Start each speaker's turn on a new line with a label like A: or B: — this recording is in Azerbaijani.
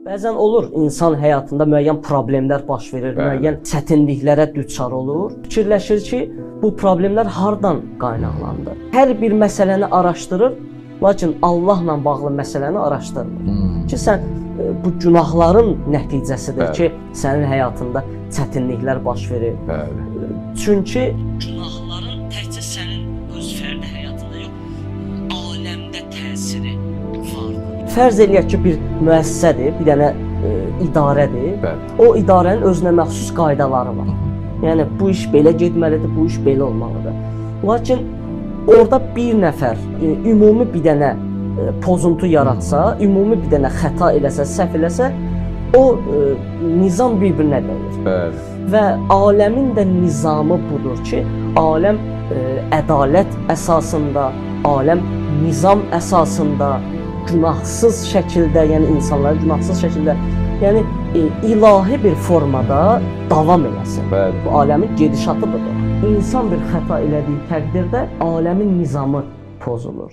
A: Bəzən olur insan həyatında müəyyən problemlər baş verir, müəyyən çətinliklərə düçar olur. Fikirləşir ki, bu problemlər hardan qaynaqlandı? Hər bir məsələni araşdırır, lakin Allahla bağlı məsələni araşdırmır. Ki sən bu günahların nəticəsidir ki, sənin həyatında çətinliklər baş verir. Çünki günahların təkcə sənin öz fərdi həyatında yox, aləmdə təsiri vardır. Fərz eləyək ki, bir müəssisədir, bir dənə idarədir. O idarənin özünə məxsus qaydaları var. Yəni bu iş belə getməlidir, bu iş belə olmalıdır. Lakin orada bir nəfər ümumi bir dənə pozuntu yaratsa, ümumi bir dənə xəta eləsə, səhv eləsə, o nizam bir-birinə dəyir. Və aləmin də nizamı budur ki, aləm ədalət əsasında, aləm nizam əsasında, günahsız şəkildə, yəni insanları günahsız şəkildə, yəni ilahi bir formada davam eləsin. Bu aləmin gedişatı budur. İnsan bir xəta elədiyi təqdirdə aləmin nizamı pozulur.